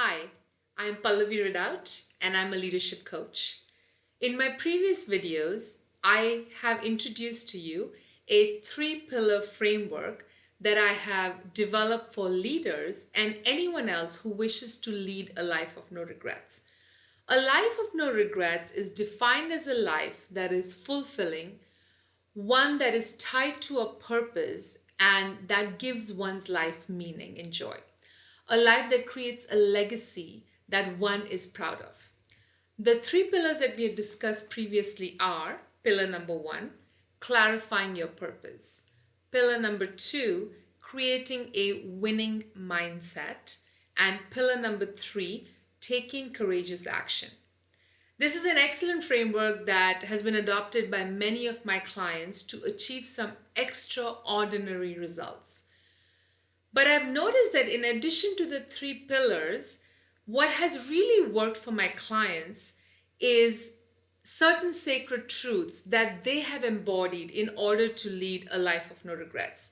Hi, I'm Pallavi Ridout and I'm a leadership coach. In my previous videos, I have introduced to you a three-pillar framework that I have developed for leaders and anyone else who wishes to lead a life of no regrets. A life of no regrets is defined as a life that is fulfilling, one that is tied to a purpose and that gives one's life meaning and joy. A life that creates a legacy that one is proud of. The three pillars that we had discussed previously are pillar number one, clarifying your purpose. Pillar number two, creating a winning mindset. And pillar number three, taking courageous action. This is an excellent framework that has been adopted by many of my clients to achieve some extraordinary results. But I've noticed that in addition to the three pillars, what has really worked for my clients is certain sacred truths that they have embodied in order to lead a life of no regrets.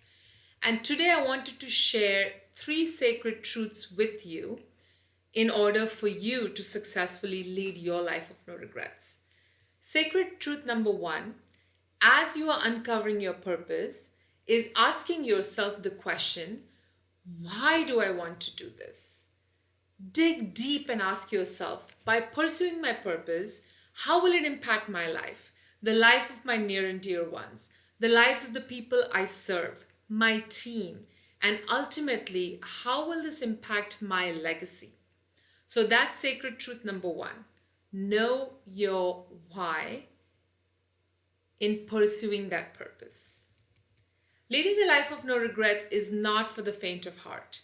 And today I wanted to share three sacred truths with you in order for you to successfully lead your life of no regrets. Sacred truth number one, as you are uncovering your purpose, is asking yourself the question, why do I want to do this? Dig deep and ask yourself, by pursuing my purpose, how will it impact my life, the life of my near and dear ones, the lives of the people I serve, my team, and ultimately, how will this impact my legacy? So that's sacred truth number one. Know your why in pursuing that purpose. Leading a life of no regrets is not for the faint of heart.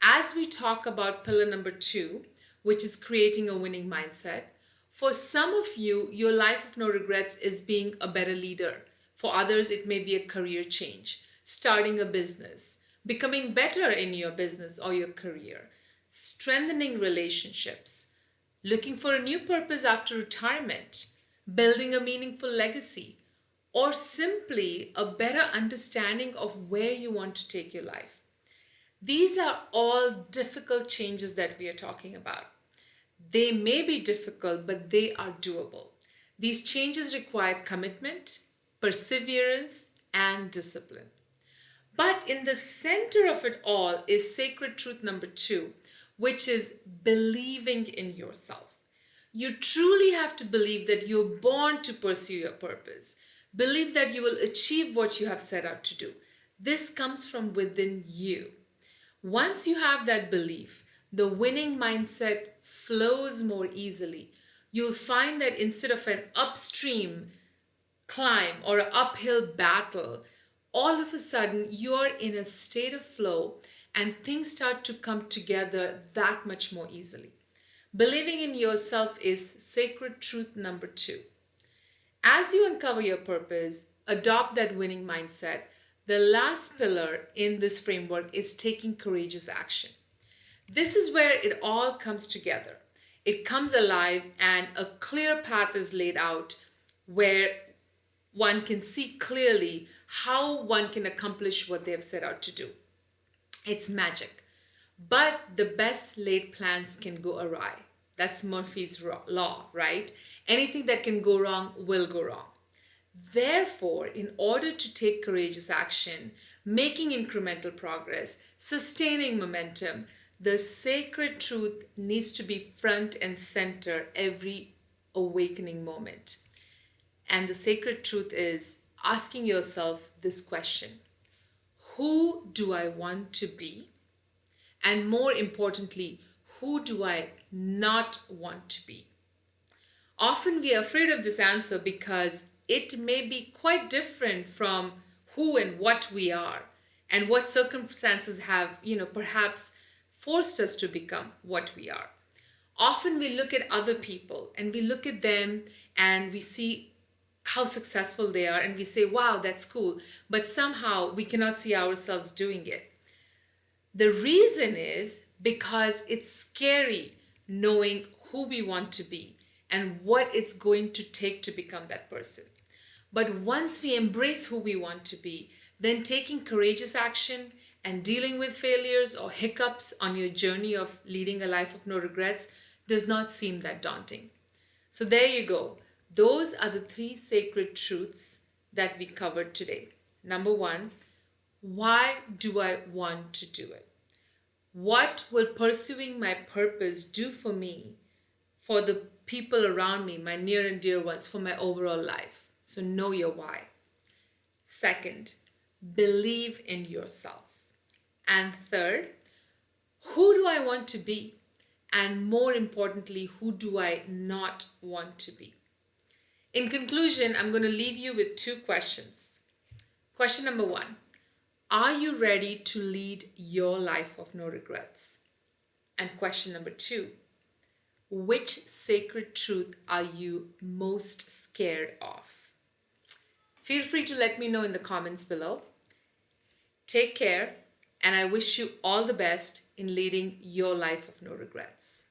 As we talk about pillar number two, which is creating a winning mindset, for some of you, your life of no regrets is being a better leader. For others, it may be a career change, starting a business, becoming better in your business or your career, strengthening relationships, looking for a new purpose after retirement, building a meaningful legacy, or simply a better understanding of where you want to take your life. These are all difficult changes that we are talking about. They may be difficult, but they are doable. These changes require commitment, perseverance, and discipline. But in the center of it all is sacred truth number two, which is believing in yourself. You truly have to believe that you're born to pursue your purpose. Believe that you will achieve what you have set out to do. This comes from within you. Once you have that belief, the winning mindset flows more easily. You'll find that instead of an upstream climb or an uphill battle, all of a sudden you're in a state of flow and things start to come together that much more easily. Believing in yourself is sacred truth number two. As you uncover your purpose, adopt that winning mindset. The last pillar in this framework is taking courageous action. This is where it all comes together. It comes alive and a clear path is laid out where one can see clearly how one can accomplish what they have set out to do. It's magic. But the best laid plans can go awry. That's Murphy's law, right? Anything that can go wrong will go wrong. Therefore, in order to take courageous action, making incremental progress, sustaining momentum, the sacred truth needs to be front and center every awakening moment. And the sacred truth is asking yourself this question: who do I want to be? And more importantly, who do I not want to be? Often we are afraid of this answer because it may be quite different from who and what we are and what circumstances have, perhaps forced us to become what we are. Often we look at other people and we look at them and we see how successful they are and we say, wow, that's cool. But somehow we cannot see ourselves doing it. The reason is because it's scary knowing who we want to be and what it's going to take to become that person. But once we embrace who we want to be, then taking courageous action And dealing with failures or hiccups on your journey of leading a life of no regrets does not seem that daunting. So there you go. Those are the three sacred truths that we covered today. Number one, why do I want to do it? What will pursuing my purpose do for me, for the people around me, my near and dear ones, for my overall life? So know your why. Second, believe in yourself. And third, who do I want to be? And more importantly, who do I not want to be? In conclusion, I'm going to leave you with two questions. Question number one, are you ready to lead your life of no regrets? And question number two, which sacred truth are you most scared of? Feel free to let me know in the comments below. Take care, and I wish you all the best in leading your life of no regrets.